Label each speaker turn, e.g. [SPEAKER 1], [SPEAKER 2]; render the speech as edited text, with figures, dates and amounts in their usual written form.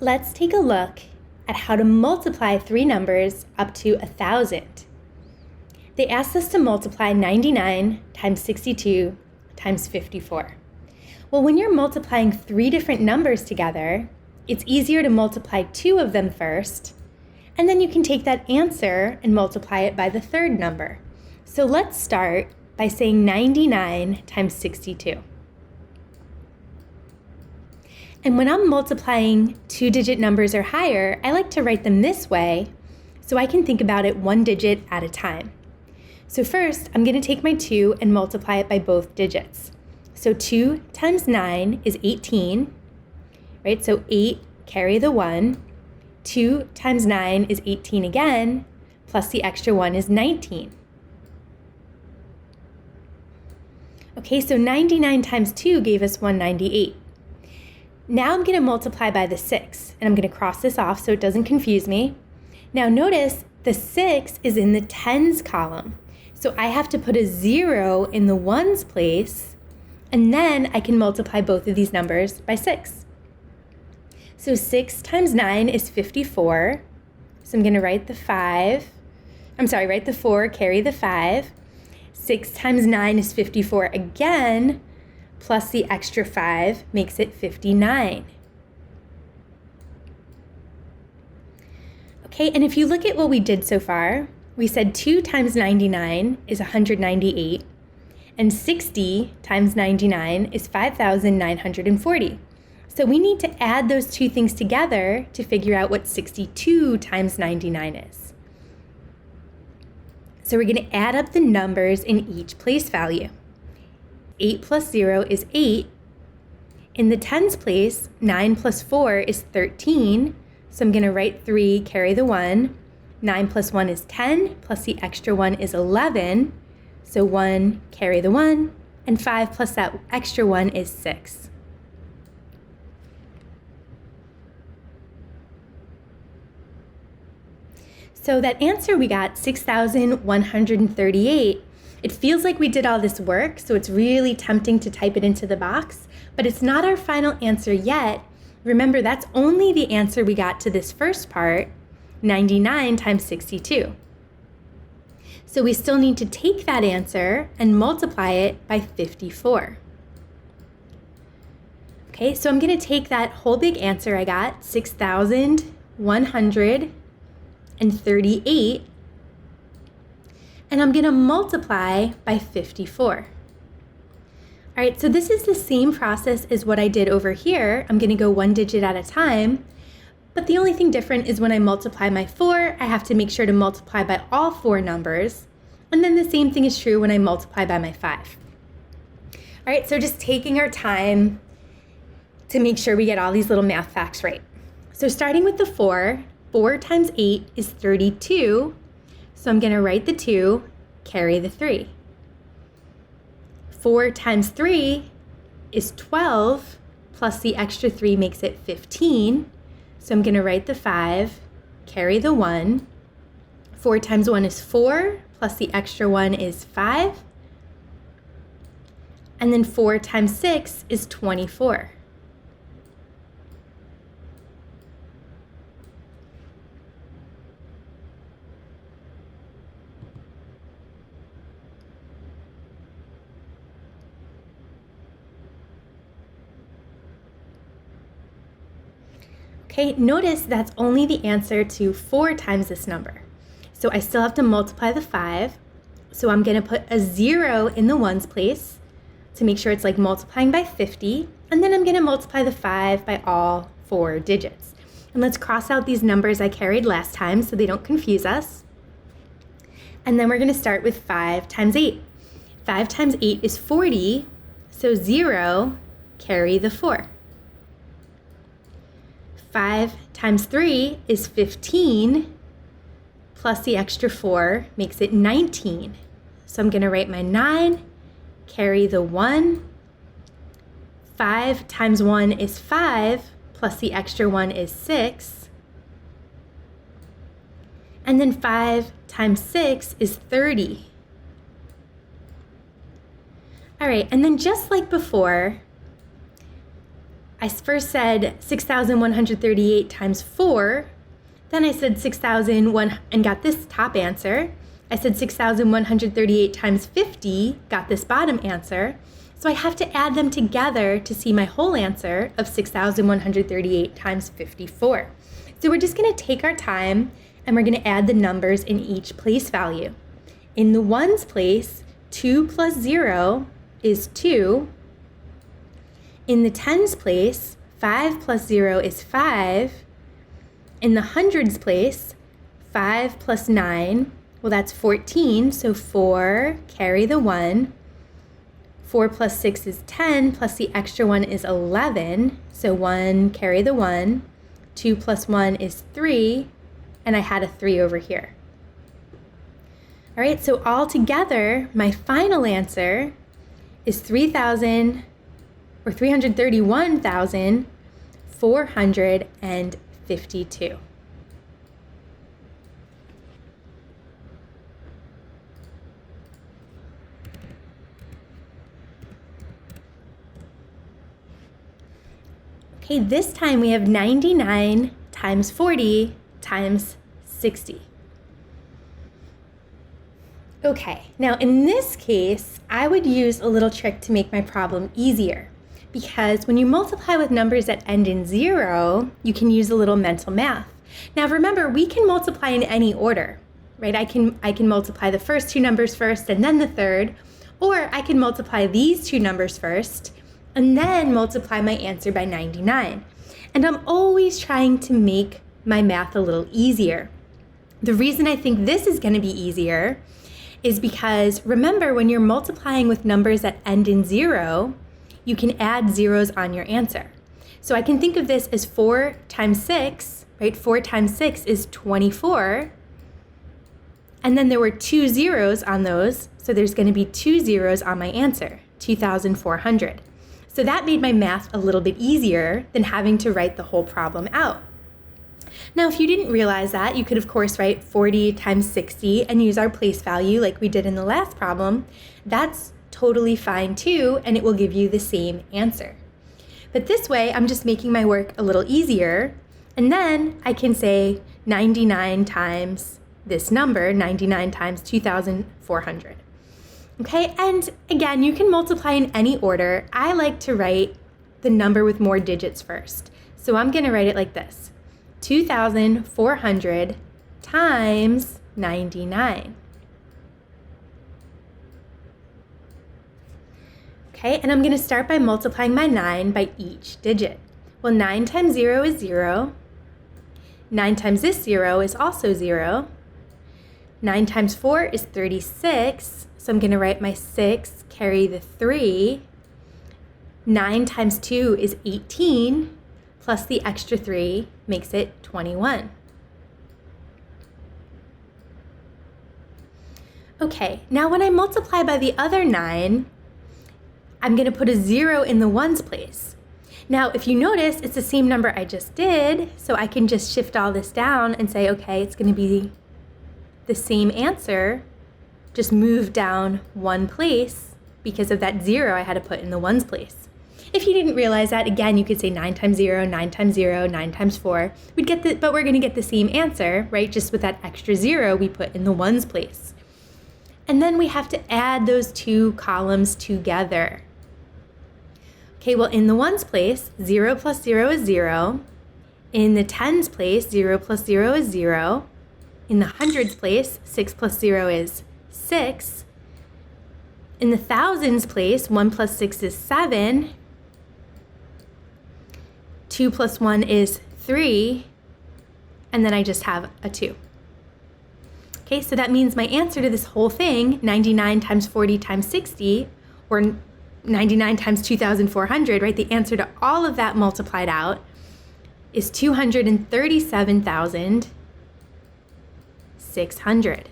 [SPEAKER 1] Let's take a look at how to multiply three numbers up to 1,000. They asked us to multiply 99 times 62 times 54. Well, when you're multiplying three different numbers together, it's easier to multiply two of them first, and then you can take that answer and multiply it by the third number. So let's start by saying 99 times 62. And when I'm multiplying two-digit numbers or higher, I like to write them this way so I can think about it one digit at a time. So first, I'm going to take my 2 and multiply it by both digits. So 2 times 9 is 18, right? So 8, carry the 1. 2 times 9 is 18 again, plus the extra 1 is 19. Okay, so 99 times 2 gave us 198. Now I'm going to multiply by the 6, and I'm going to cross this off so it doesn't confuse me. Now notice the 6 is in the tens column, so I have to put a 0 in the ones place, and then I can multiply both of these numbers by 6. So 6 times 9 is 54, so I'm going to write the 4, carry the 5. 6 times 9 is 54 again, plus the extra 5 makes it 59. Okay, and if you look at what we did so far, we said 2 times 99 is 198, and 60 times 99 is 5,940. So we need to add those two things together to figure out what 62 times 99 is. So we're going to add up the numbers in each place value. 8 plus 0 is 8. In the tens place, 9 plus 4 is 13. So I'm going to write 3, carry the 1. 9 plus 1 is 10, plus the extra 1 is 11. So 1, carry the 1. And 5 plus that extra 1 is 6. So that answer we got, 6,138, it feels like we did all this work, so it's really tempting to type it into the box, but it's not our final answer yet. Remember, that's only the answer we got to this first part, 99 times 62. So we still need to take that answer and multiply it by 54. Okay, so I'm going to take that whole big answer I got, 6,138, and I'm going to multiply by 54. All right, so this is the same process as what I did over here. I'm going to go one digit at a time, but the only thing different is when I multiply my 4, I have to make sure to multiply by all 4 numbers, and then the same thing is true when I multiply by my 5. All right, so just taking our time to make sure we get all these little math facts right. So starting with the 4 times 8 is 32, so I'm going to write the 2, carry the 3. 4 times 3 is 12, plus the extra 3 makes it 15, so I'm going to write the 5, carry the 1. 4 times 1 is 4, plus the extra 1 is 5, and then 4 times 6 is 24. Okay, notice that's only the answer to 4 times this number. So I still have to multiply the 5. So I'm going to put a 0 in the ones place to make sure it's like multiplying by 50. And then I'm going to multiply the 5 by all 4 digits. And let's cross out these numbers I carried last time so they don't confuse us. And then we're going to start with 5 times 8. 5 times 8 is 40, so 0, carry the 4. 5 times 3 is 15, plus the extra 4 makes it 19. So I'm going to write my 9, carry the 1. 5 times 1 is 5, plus the extra 1 is 6. And then 5 times 6 is 30. All right, and then just like before, I first said 6,138 times 4. Then I said 6,001 and got this top answer. I said 6,138 times 50, got this bottom answer. So I have to add them together to see my whole answer of 6,138 times 54. So we're just going to take our time and we're going to add the numbers in each place value. In the ones place, 2 plus 0 is 2. In the tens place, 5 plus 0 is 5. In the hundreds place, 5 plus 9, well, that's 14, so 4, carry the 1. 4 plus 6 is 10, plus the extra 1 is 11, so 1, carry the 1. 2 plus 1 is 3, and I had a 3 over here. All right, so all together, my final answer is 331,452. Okay, this time we have 99 times 40 times 60. Okay, now in this case, I would use a little trick to make my problem easier, because when you multiply with numbers that end in 0, you can use a little mental math. Now remember, we can multiply in any order, right? I can multiply the first two numbers first and then the third, or I can multiply these two numbers first and then multiply my answer by 99. And I'm always trying to make my math a little easier. The reason I think this is going to be easier is because, remember, when you're multiplying with numbers that end in 0, you can add zeros on your answer. So I can think of this as 4 times 6, right? 4 times 6 is 24. And then there were 2 zeros on those, so there's going to be 2 zeros on my answer, 2,400. So that made my math a little bit easier than having to write the whole problem out. Now, if you didn't realize that, you could, of course, write 40 times 60 and use our place value like we did in the last problem. That's totally fine too, and it will give you the same answer. But this way, I'm just making my work a little easier, and then I can say 99 times this number, 99 times 2,400. Okay, and again, you can multiply in any order. I like to write the number with more digits first. So I'm going to write it like this: 2,400 times 99. Okay, and I'm going to start by multiplying my 9 by each digit. Well, 9 times 0 is 0. 9 times this 0 is also 0. 9 times 4 is 36. So I'm going to write my 6, carry the 3. 9 times 2 is 18, plus the extra 3 makes it 21. Okay, now when I multiply by the other 9, I'm going to put a 0 in the ones place. Now, if you notice, it's the same number I just did, so I can just shift all this down and say, okay, it's going to be the same answer, just move down one place because of that 0 I had to put in the ones place. If you didn't realize that, again, you could say 9 times 0, 9 times 0, 9 times 4. But we're going to get the same answer, right? Just with that extra 0 we put in the ones place. And then we have to add those two columns together. Okay, well, in the ones place, 0 plus 0 is 0. In the tens place, 0 plus 0 is 0. In the hundreds place, 6 plus 0 is 6. In the thousands place, 1 plus 6 is 7. 2 plus 1 is 3. And then I just have a 2. Okay, so that means my answer to this whole thing, 99 times 40 times 60, or 99 times 2,400, right? The answer to all of that multiplied out is 237,600.